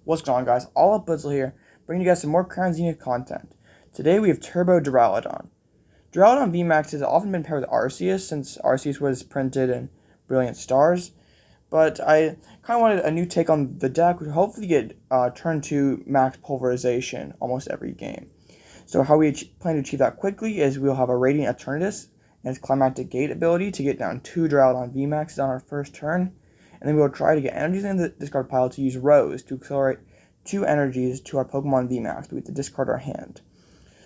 What's going on, guys? All Up Blizzle here, bringing you guys some more Crown Zenith content. Today we have Turbo Duraludon. Duraludon VMAX has often been paired with Arceus, since Arceus was printed in Brilliant Stars, but I kind of wanted a new take on the deck, which hopefully get turn to max pulverization almost every game. So how we plan to achieve that quickly is we'll have a Radiant Eternatus and its Climactic Gate ability to get down 2 Duraludon VMAXs on our first turn. And then we'll try to get energies in the discard pile to use Rose to accelerate 2 energies to our Pokemon VMAX, but we have to discard our hand.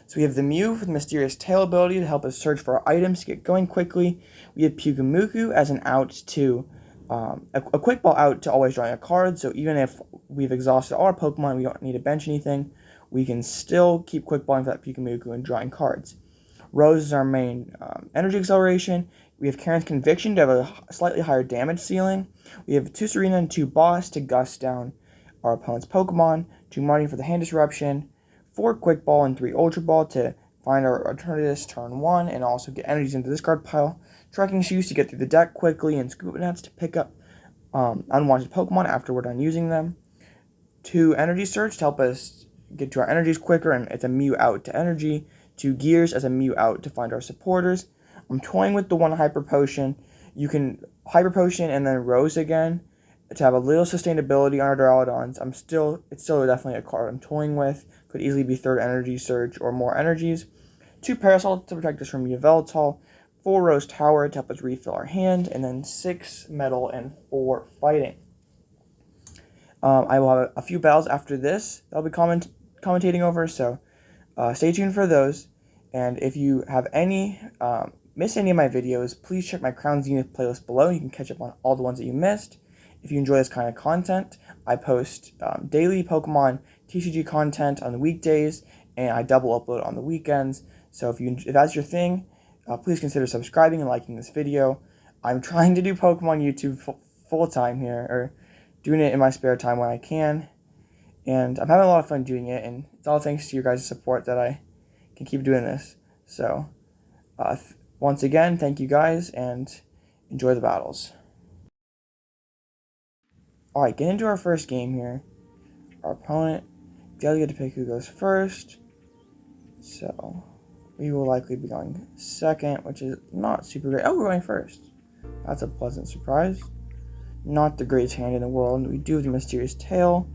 So we have the Mew for the Mysterious Tail ability to help us search for our items to get going quickly. We have Pyukumuku as an out to, a quick ball out to always drawing a card, so even if we've exhausted all our Pokemon and we don't need to bench anything, we can still keep quick balling for that Pyukumuku and drawing cards. Rose is our main energy acceleration. We have Karen's Conviction to have a slightly higher damage ceiling. We have 2 Serena and 2 Boss to gust down our opponent's Pokemon. 2 Marnie for the hand disruption. 4 Quick Ball and 3 Ultra Ball to find our Eternatus turn 1 and also get energies into the discard pile. Trekking Shoes to get through the deck quickly, and Scoop Up Nets to pick up unwanted Pokemon after we're done using them. 2 Energy Search to help us get to our energies quicker, and it's a Mew out to energy. 2 Gears as a Mew out to find our supporters. I'm toying with the 1 Hyper Potion. You can Hyper Potion and then Rose again to have a little sustainability on our Duraludons. It's still definitely a card I'm toying with. Could easily be 3rd Energy Surge or more energies. 2 Parasol to protect us from Yveltal. 4 Rose Tower to help us refill our hand, and then 6 Metal and 4 Fighting. I will have a few battles after this that I'll be commentating over, so stay tuned for those. And if you have missed any of my videos, please check my Crown Zenith playlist below. You can catch up on all the ones that you missed. If you enjoy this kind of content, I post daily Pokemon TCG content on the weekdays, and I double upload on the weekends. So if that's your thing, please consider subscribing and liking this video. I'm trying to do Pokemon YouTube full time here, or doing it in my spare time when I can, and I'm having a lot of fun doing it, and it's all thanks to your guys' support that I can keep doing this. So once again, thank you guys, and enjoy the battles. Alright, get into our first game here. Our opponent, gotta get to pick who goes first. So we will likely be going second, which is not super great. Oh, we're going first. That's a pleasant surprise. Not the greatest hand in the world. We do have the Mysterious Tail.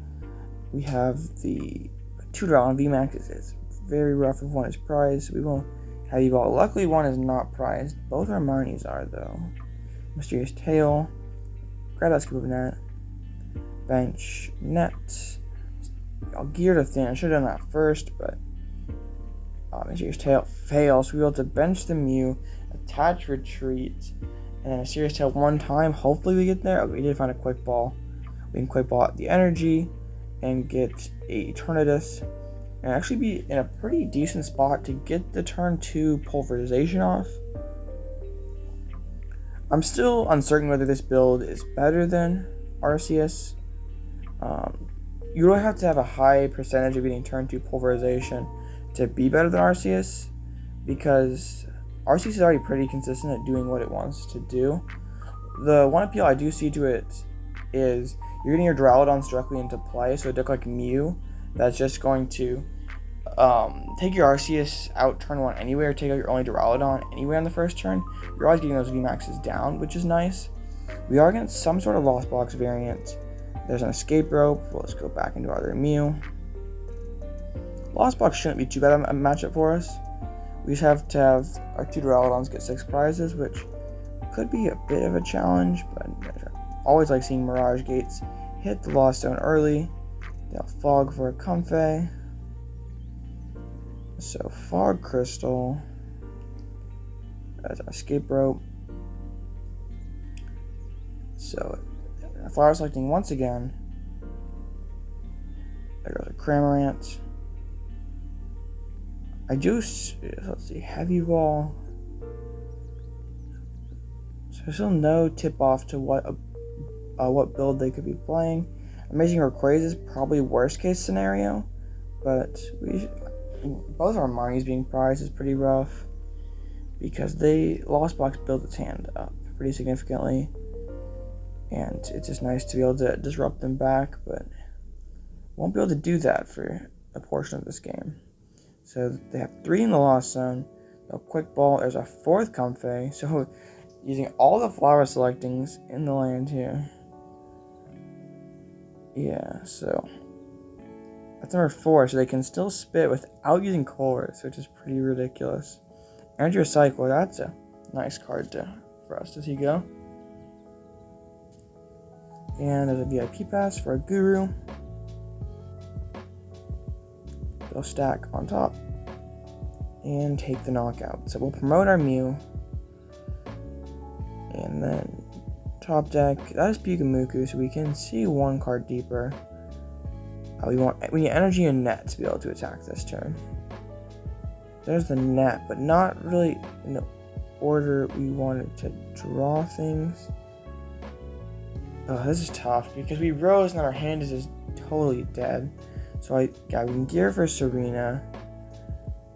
We have the 2 Duraludon VMAX. It's very rough if 1 is prized. We will have Evolve. Luckily, 1 is not prized. Both our Marnies are, though. Mysterious Tail. Grab that Scoop Up Net. Bench Net. I'll gear to thin. I should have done that first, but Mysterious Tail fails. So we will have to bench the Mew, attach Retreat, and then a Mysterious Tail 1 time. Hopefully we get there. Oh, we did find a Quick Ball. We can Quick Ball the energy and get a Eternatus, and actually be in a pretty decent spot to get the turn 2 pulverization off. I'm still uncertain whether this build is better than Arceus. You really have to have a high percentage of getting turn 2 pulverization to be better than Arceus, because Arceus is already pretty consistent at doing what it wants to do. The one appeal I do see to it is you're getting your Duraludons directly into play, so a deck like Mew that's just going to take your Arceus out turn 1 anyway, or take out your only Duraludon anyway on the first turn. You're always getting those VMAXs down, which is nice. We are against some sort of Lost Box variant. There's an Escape Rope. Well, let's go back into our other Mew. Lost Box shouldn't be too bad a matchup for us. We just have to have our 2 Duraludons get 6 prizes, which could be a bit of a challenge, but I always like seeing Mirage Gates hit the Lost Zone early. They'll Fog for a Comfey. So Fog Crystal. That's our Escape Rope. So Flower selecting once again. There goes a Cramorant. Let's see, Heavy Ball. So there's still no tip off to what build they could be playing. Amazing Rayquaza is probably worst case scenario, but both our Marnies being prized is pretty rough, because Lost Box built its hand up pretty significantly, and it's just nice to be able to disrupt them back. But won't be able to do that for a portion of this game. So they have 3 in the Lost Zone, no Quick Ball, there's a 4th Comfey, so using all the flower selectings in the land here. Yeah, so that's number 4, so they can still spit without using Colress, which is pretty ridiculous. Energy Recycle, that's a nice card for us to see go. And there's a VIP pass for a Guru. They'll stack on top and take the knockout. So we'll promote our Mew. And then top deck, that is Pyukumuku, so we can see 1 card deeper. We need Energy and Net to be able to attack this turn. There's the Net, but not really in the order we wanted to draw things. Oh, this is tough because we Rose and our hand is just totally dead. So we can gear for Serena.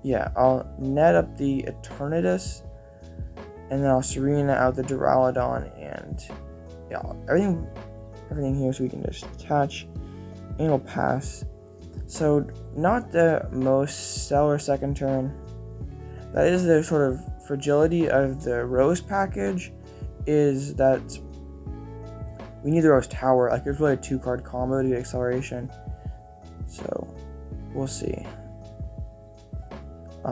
Yeah, I'll net up the Eternatus, and then I'll Serena out the Duraludon, and yeah, everything here, so we can just attach, and we'll pass. So not the most stellar second turn. That is the sort of fragility of the Rose package, is that we need the Rose Tower. Like, it's really a 2-card combo to get acceleration. So we'll see.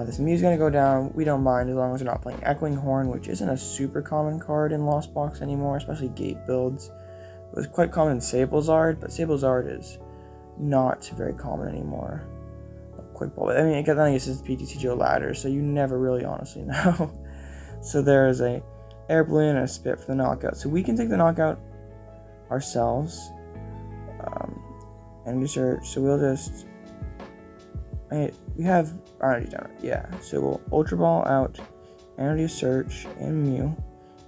This Mew's gonna go down. We don't mind as long as we're not playing Echoing Horn, which isn't a super common card in Lost Box anymore, especially gate builds. It was quite common in Sablezard, but Sablezard is not very common anymore. Quick Ball. I mean, again, I guess it's PTCGO ladder, so you never really honestly know. So there is a Air Balloon and a Spit for the knockout. So we can take the knockout ourselves. Energy Search. So we'll just. We have already done it. Yeah. So we'll Ultra Ball out, Energy Search, and Mew.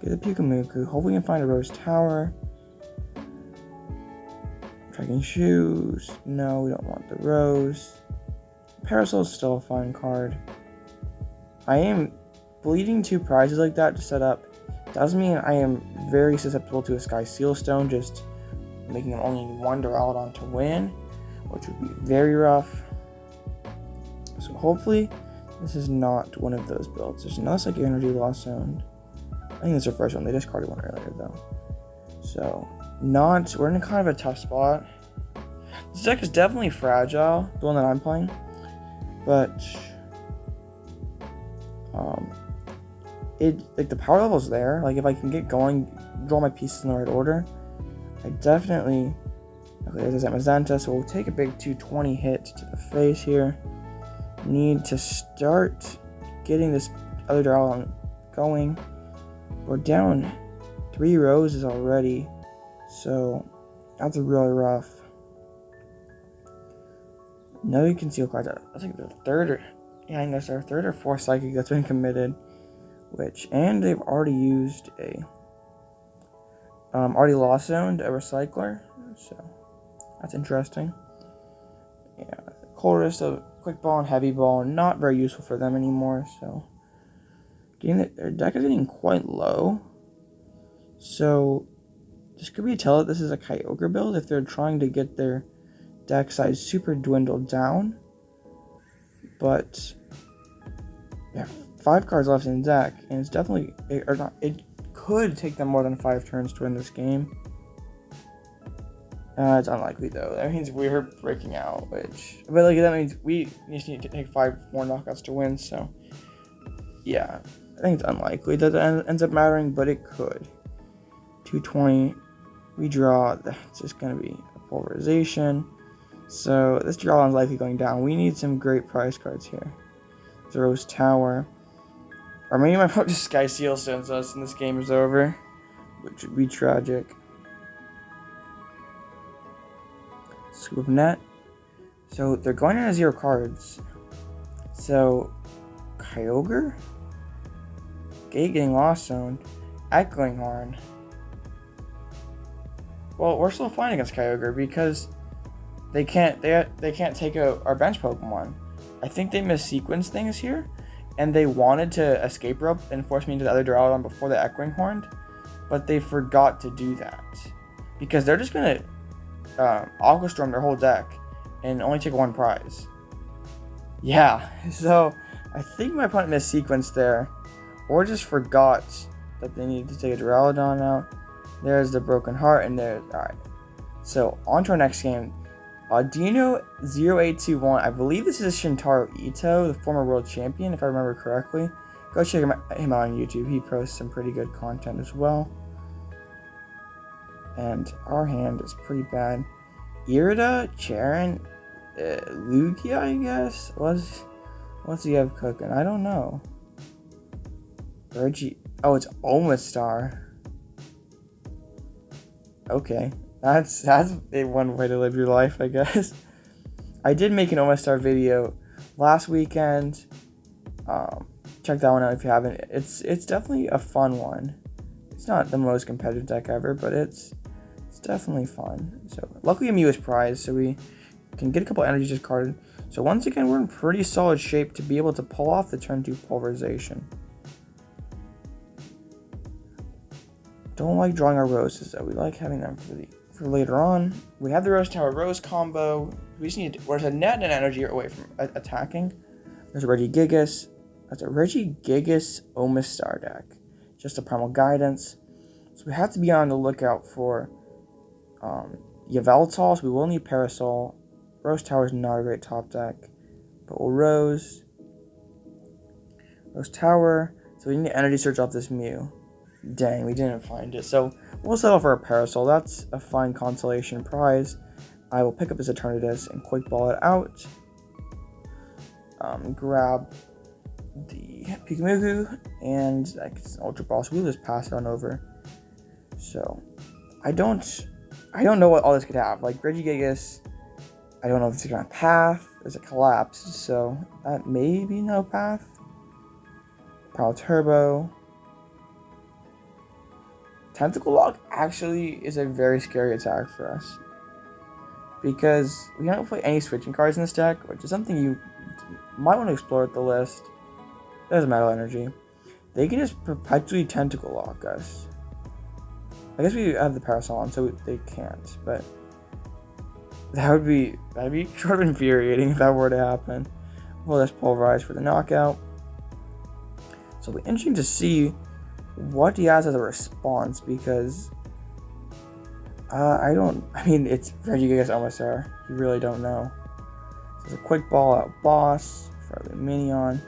Get the Pyukumuku. Hopefully we can find a Rose Tower. Trekking Shoes. No, we don't want the Rose. Parasol is still a fine card. I am bleeding 2 prizes like that to set up. Doesn't mean I am very susceptible to a Sky Seal Stone, just making them only 1 Duraludon to win, which would be very rough. So hopefully this is not one of those builds. There's another Psychic Energy Lost Zone. I think it's the first one. They discarded one earlier though. So we're in kind of a tough spot. This deck is definitely fragile, the one that I'm playing. But like the power level's there. Like, if I can get going, draw my pieces in the right order, I definitely. Okay, there's a Magenta, so we'll take a big 220 hit to the face here. Need to start getting this other Duraludon going. We're down 3 roses already, so that's really rough. No conceal cards. I think the third, I think that's our 3rd or 4th psychic that's been committed. And they've already used a, already lost zoned a recycler, so that's interesting. Yeah, Colress, a Quick Ball and Heavy Ball, not very useful for them anymore. So their deck is getting quite low. So this could be a tell that this is a Kyogre build if they're trying to get their deck size super dwindled down. But yeah, 5 cards left in the deck, and it's definitely, it could take them more than 5 turns to win this game. It's unlikely though. That means we're breaking out, but like, that means we just need to take 5 more knockouts to win. So yeah, I think it's unlikely that ends up mattering, but it could. 220, we draw. That's just gonna be a pulverization. So this Duraludon's likely going down. We need some great prize cards here. The Rose Tower, or maybe my opponent just Sky Seal sends us and this game is over, which would be tragic. Scoop Up Net. So they're going down to 0 cards. So Kyogre, Gate getting lost zoned, Echoing Horn. Well, we're still fine against Kyogre because they can't take our bench Pokemon. I think they missequenced things here, and they wanted to escape rope and force me into the other Duraludon before the Echoing Horned, but they forgot to do that because they're just gonna Aqua Storm their whole deck and only take one prize. Yeah, so I think my opponent missed sequence there, or just forgot that they needed to take a Duraludon out. There's the Broken Heart, and there's... Alright, so on to our next game. Dino 0821, I believe this is Shintaro Ito, the former world champion, if I remember correctly. Go check him out on YouTube. He posts some pretty good content as well. And our hand is pretty bad. Irida, Charon, Lugia, I guess? What's he have cooking? I don't know. Reggie. Oh, it's Omastar. Okay. That's a one way to live your life, I guess. I did make an Omastar video last weekend. Check that one out if you haven't. It's definitely a fun one. It's not the most competitive deck ever, but it's definitely fun. So luckily a Mew is prized, so we can get a couple energies discarded. So once again, we're in pretty solid shape to be able to pull off the turn 2 pulverization. Don't like drawing our roses though. We like having them for later on. We have the Rose Tower Rose combo. We just need we're a net and energy away from attacking. There's a Regigigas. That's a Regigigas Omastar deck. Just a Primal Guidance. So we have to be on the lookout for Yveltal, so we will need Parasol. Rose Tower is not a great top deck, but we'll Rose Tower. So we need to Energy Search off this Mew. Dang, we didn't find it. So we'll settle for a Parasol. That's a fine consolation prize. I will pick up this Eternatus and quick ball it out. Grab the Pyukumuku, and that's an Ultra Ball, so we'll just pass it on over. So I don't know what all this could have. Like Regigigas, I don't know if it's gonna path. There's a collapse, so that may be no path. Power Turbo. Tentacle Lock actually is a very scary attack for us, because we don't play any switching cards in this deck, which is something you might want to explore at the list. There's a Metal Energy. They can just perpetually Tentacle Lock us. I guess we have the Parasol on, so they can't, but that'd be sort of infuriating if that were to happen. Well, let's pulverize for the knockout. So it'll be interesting to see what he has as a response, because I mean, it's Regigigas Omastar. You really don't know. So there's a quick ball out boss for the Minion.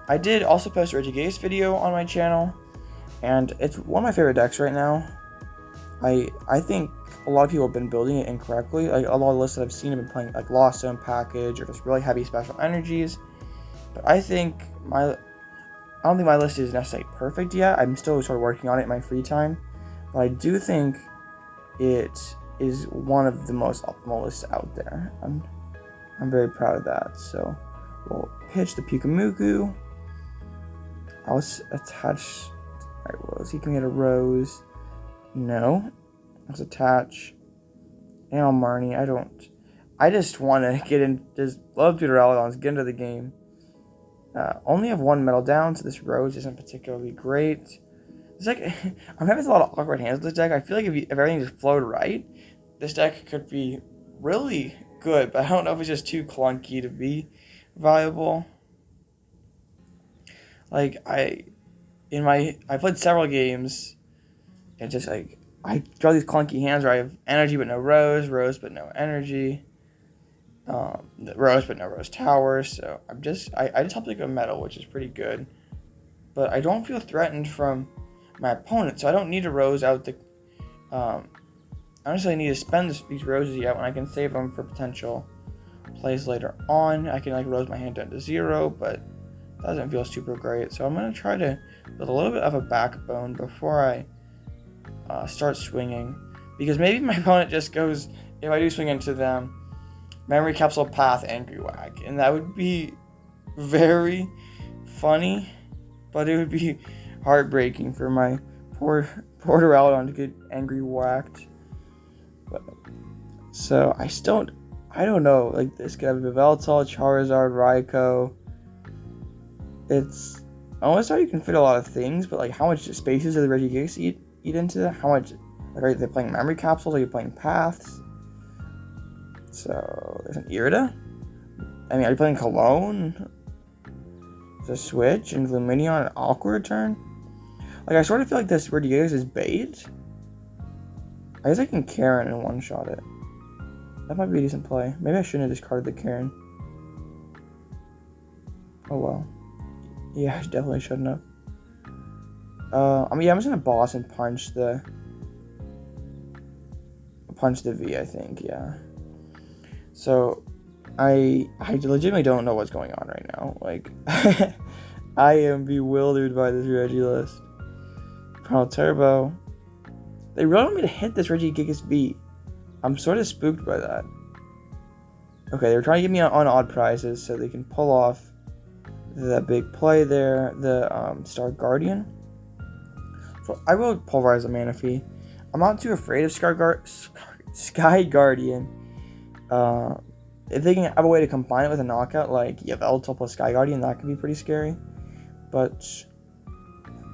I did also post a Regigigas video on my channel, and it's one of my favorite decks right now. I think a lot of people have been building it incorrectly. Like a lot of lists that I've seen have been playing like Lost Zone package or just really heavy special energies. But I don't think my list is necessarily perfect yet. I'm still sort of working on it in my free time, but I do think it is one of the most optimal lists out there. I'm very proud of that. So we'll pitch the Pyukumuku. I'll attach. Alright, Rose. He can get a Rose. No. Let's attach. And on Marnie. I just want to get in. Just love Duraludons. Get into the game. Only have one metal down, so this Rose isn't particularly great. It's like I'm having a lot of awkward hands with this deck. I feel like if everything just flowed right, this deck could be really good, but I don't know if it's just too clunky to be viable. Like I played several games, and just like I draw these clunky hands where I have energy but no Rose, Rose but no energy. Rose but no Rose Tower, so I just have to go metal, which is pretty good, but I don't feel threatened from my opponent, so I don't need to Rose out the I don't necessarily need to spend these Roses yet when I can save them for potential plays later on. I can like Rose my hand down to 0, but it doesn't feel super great, so I'm going to try to build a little bit of a backbone before I start swinging, because maybe my opponent just goes, if I do swing into them, Memory Capsule Path Angry Whack, and that would be very funny, but it would be heartbreaking for my poor Duraludon to get angry whacked. But, so I don't know, like this could have Yveltal, Charizard, Raikou. It's almost how you can fit a lot of things, but like how much spaces do the Regigigas eat into that? How much, like, are they playing Memory Capsules? Are you playing Paths? So there's an Irida. I mean, are you playing Cologne? There's a Switch and Lumineon and Aqua Return. Like, I sort of feel like this Regigigas is bait. I guess I can Karen and one-shot it. That might be a decent play. Maybe I shouldn't have discarded the Karen. Oh well. Yeah, I definitely shouldn't have. I mean, yeah, I'm just gonna boss and punch the V, I think, yeah. So, I legitimately don't know what's going on right now. Like, I am bewildered by this Regi list. Primal Turbo. They really want me to hit this Regigigas V. I'm sort of spooked by that. Okay, they're trying to get me on odd prizes so they can pull off that big play there, the Star Guardian. So I will pulverize the Manaphy. I'm not too afraid of Sky Guardian. If they can have a way to combine it with a knockout like Yveltal plus Sky Guardian, that could be pretty scary. But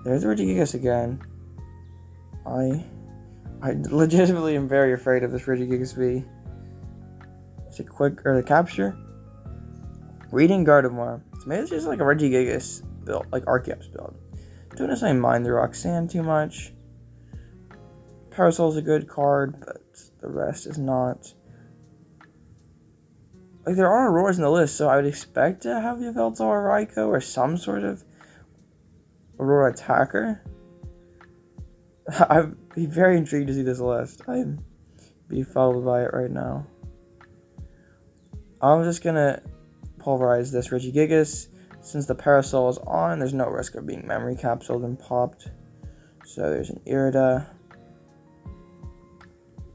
there's the Regigigas again. I legitimately am very afraid of this Regigigas V. It's a quick the capture. Reading Gardevoir. So maybe it's just like a Regigigas build, like Arceus build. Don't necessarily mind the Roxanne too much. Parasol's a good card, but the rest is not. Like, there are Auroras in the list, so I would expect to have Yveltal or Raikou or some sort of Aurora attacker. I'd be very intrigued to see this list. I'm befuddled by it right now. I'm just gonna pulverize this Regigigas. Since the Parasol is on, there's no risk of being memory capsuled and popped. So there's an Irida.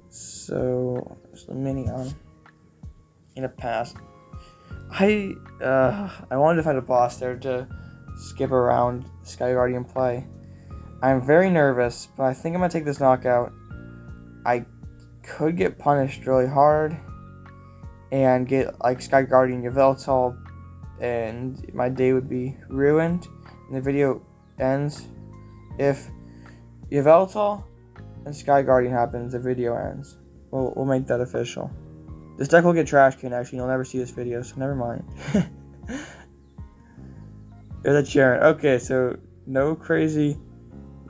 So there's the Lumineon. In a pass. I wanted to find a boss there to skip around Sky Guardian play. I'm very nervous, but I think I'm gonna take this knockout. I could get punished really hard and get like Sky Guardian Yveltal, and my day would be ruined and the video ends. If Yveltal and Sky Guardian happens, the video ends. We'll make that official. This deck will get trash can actually. You'll never see this video, so never mind. There's a Sharon. Okay, so no crazy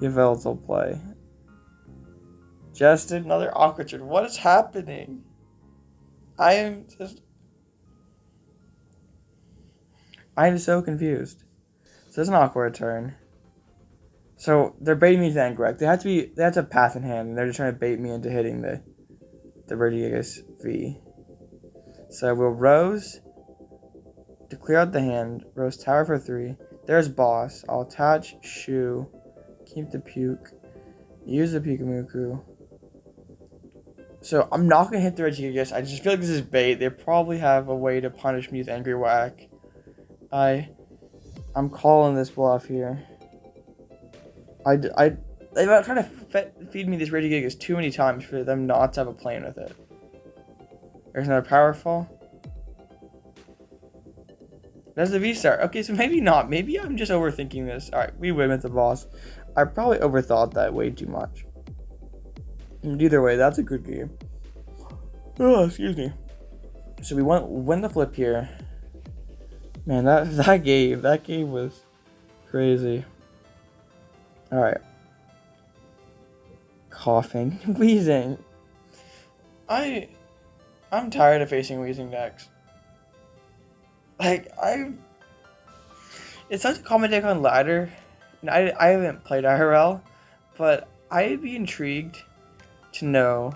Yveltal play. Just another Aquaturn. What is happening? I am so confused. So there's an Aqua Return. So they're baiting me to end correct. They have to path in hand, and they're just trying to bait me into hitting the Regigigas V. So we'll Rose to clear out the hand. Rose Tower for 3. There's Boss. I'll attach Shoe. Keep the Puke. Use the Pyukumuku. So I'm not gonna hit the Regigigas. I just feel like this is bait. They probably have a way to punish me with Angry Whack. I'm calling this bluff here. They've tried to feed me this Regigigas too many times for them not to have a plan with it. There's another Powerful. That's the V-Star. Okay, so maybe not. Maybe I'm just overthinking this. Alright, we win with the boss. I probably overthought that way too much. And either way, that's a good game. Oh, excuse me. So we win the flip here. Man, that game was crazy. Alright. Coughing. Wheezing. I'm tired of facing wheezing decks. Like, it's such a common deck on ladder. And I haven't played IRL, but I'd be intrigued to know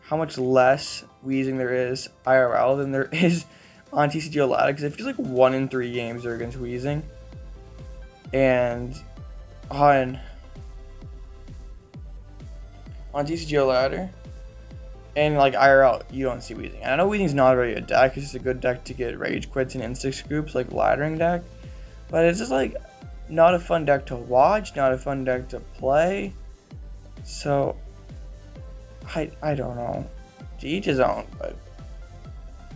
how much less wheezing there is IRL than there is on TCGO ladder, because it feels like 1 in 3 games are against wheezing. And on TCGO ladder and like IRL, you don't see wheezing. And I know wheezing's not really a deck, it's just a good deck to get rage quits and instant scoops, like laddering deck. But it's just like not a fun deck to watch, not a fun deck to play. So I don't know. To each his own, but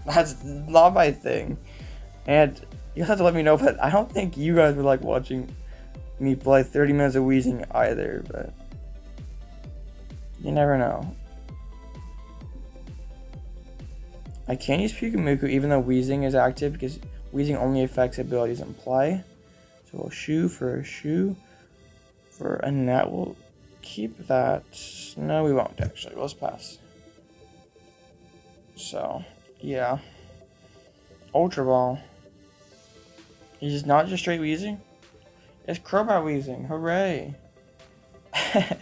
that's not my thing. And you'll have to let me know, but I don't think you guys would like watching me play 30 minutes of wheezing either, but you never know. I can't use Pyukumuku even though Weezing is active because Weezing only affects abilities in play. So we'll shoe for a shoe. For a net, we'll keep that. No, we won't actually. Let's pass. So, yeah. Ultra Ball. He's not just straight Weezing. It's Crobat Weezing. Hooray. I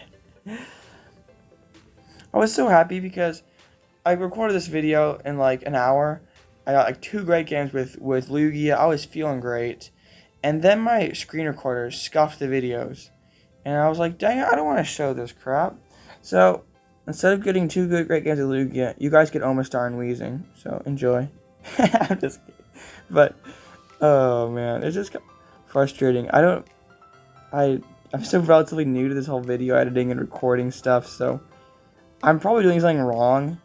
was so happy because I recorded this video in like an hour. I got like 2 great games with Lugia. I was feeling great. And then my screen recorder scuffed the videos. And I was like, dang it, I don't want to show this crap. So, instead of getting 2 great games with Lugia, you guys get Omastar and Weezing. So, enjoy. I'm just kidding. But, oh man, it's just frustrating. I'm still relatively new to this whole video editing and recording stuff, so I'm probably doing something wrong.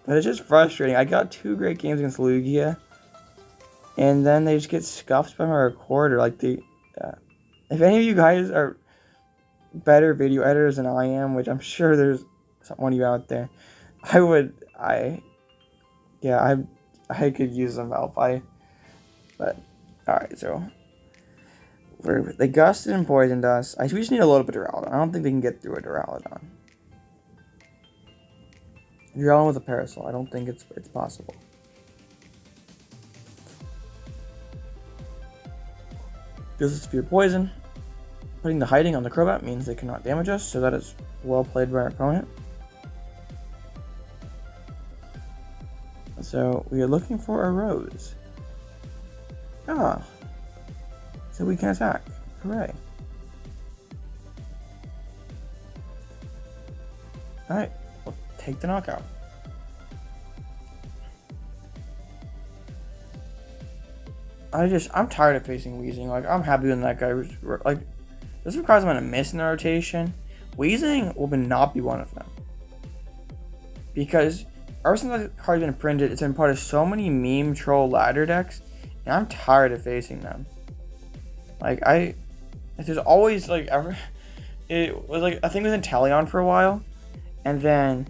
But it's just frustrating. I got 2 great games against Lugia, and then they just get scuffed by my recorder. Like, if any of you guys are better video editors than I am, which I'm sure there's one of you out there, I could use some help. But alright, so they gusted and poisoned us. We just need a little bit of Duraludon. I don't think they can get through a Duraludon. Duraludon with a Parasol. I don't think it's possible. Gives us Spear Poison. Putting the hiding on the Crobat means they cannot damage us, so that is well played by our opponent. So we are looking for a Rose. Ah. So we can attack. Hooray. Alright, we'll take the knockout. I'm tired of facing Weezing. Like, I'm happy when that guy was, like, this requires I'm gonna miss in the rotation. Weezing will not be one of them. Because ever since that card's been printed, it's been part of so many meme troll ladder decks, and I'm tired of facing them. Like, there's always, like, it was, like, I think it was in Talion for a while, and then,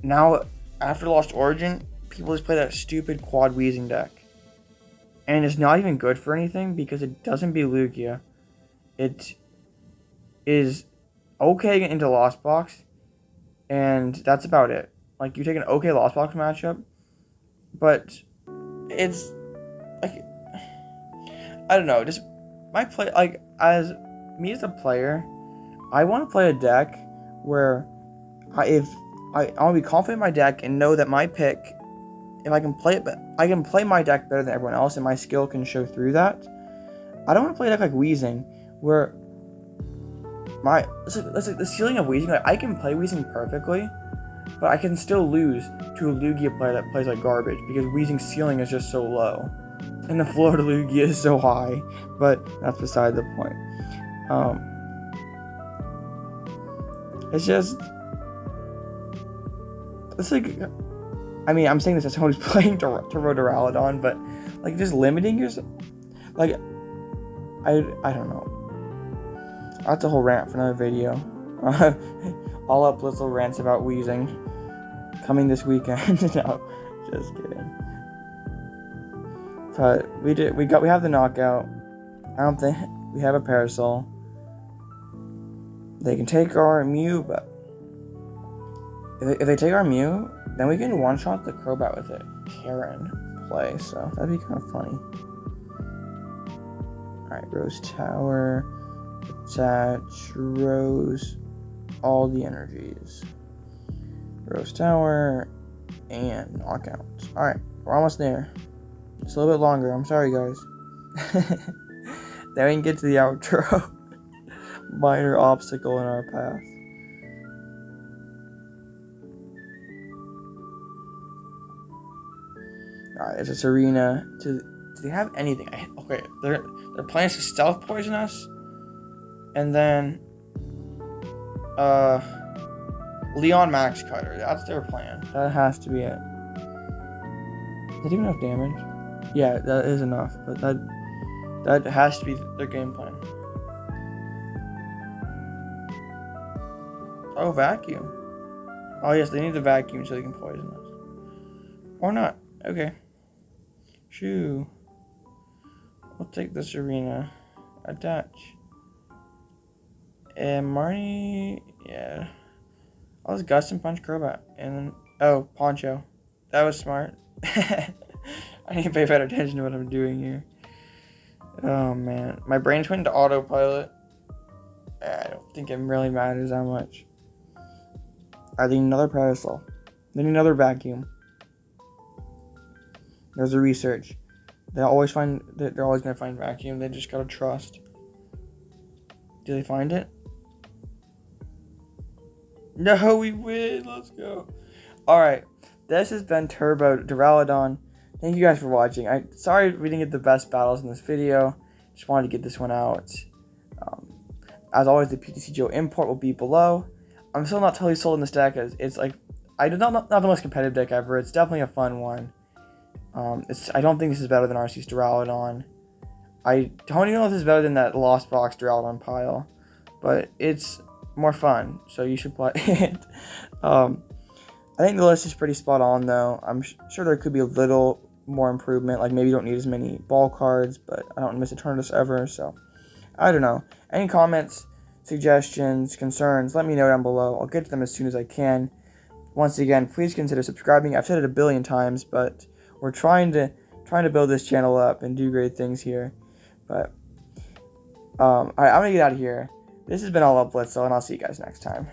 now, after Lost Origin, people just play that stupid quad Weezing deck. And it's not even good for anything, because it doesn't beat Lugia. It is okay into Lost Box, and that's about it. Like, you take an okay Lost Box matchup, but it's, like, I don't know, just my play, like, as me as a player, I want to play a deck where I want to be confident in my deck and know that my pick, if I can play it, but I can play my deck better than everyone else, and my skill can show through that. I don't want to play a deck like Weezing, where it's like the ceiling of Weezing. Like, I can play Weezing perfectly, but I can still lose to a Lugia player that plays like garbage because Weezing's ceiling is just so low, and the floor to Lugia is so high. But that's beside the point. It's like, I mean, I'm saying this as someone who's playing Turbo Duraludon, but like just limiting yourself, like I don't know. That's a whole rant for another video. All up little rants about Weezing coming this weekend. No, just kidding. But we have the knockout. I don't think we have a Parasol. They can take our Mew, but if they take our Mew, then we can one-shot the Crobat with it. Karen play, so that'd be kind of funny. Alright, Rose Tower, attach, Rose, all the energies. Rose Tower, and knockout. Alright, we're almost there. Just a little bit longer, I'm sorry guys. Then we can get to the outro. Minor obstacle in our path. Alright, it's a Serena. Do they have anything? Okay, they're planning to stealth poison us, and then Leon Max Cutter. That's their plan. That has to be it. Is that even enough damage? Yeah, that is enough. But that has to be their game plan. Oh, vacuum. Oh yes, they need the vacuum so they can poison us. Or not. Okay. Shoo. We'll take the Serena. Attach. And Marnie, yeah. I'll just Gust and Punch Crobat. And then, oh, Poncho. That was smart. I need to pay better attention to what I'm doing here. Oh, man. My brain's went into autopilot. I don't think it really matters that much. I need another Parasol. Then another Vacuum. There's a research. They're always going to find Vacuum. They just gotta trust. Do they find it? No, we win. Let's go. Alright. This has been Turbo Duraludon. Thank you guys for watching. Sorry we didn't get the best battles in this video. Just wanted to get this one out. As always, the PTCGO import will be below. I'm still not totally sold on this deck, as it's like, not the most competitive deck ever. It's definitely a fun one. I don't think this is better than Arceus Duraludon. I don't even know if this is better than that Lost Box Duraludon pile, but it's more fun, so you should play it. I think the list is pretty spot on, though. I'm sure there could be a little more improvement, like maybe you don't need as many ball cards, but I don't miss Eternatus ever, so I don't know. Any comments, suggestions, concerns, let me know down below. I'll get to them as soon as I can. Once again, please consider subscribing. I've said it a billion times, but we're trying to build this channel up and do great things here. But alright, I'm gonna get out of here. This has been All Up Blitzel, and I'll see you guys next time.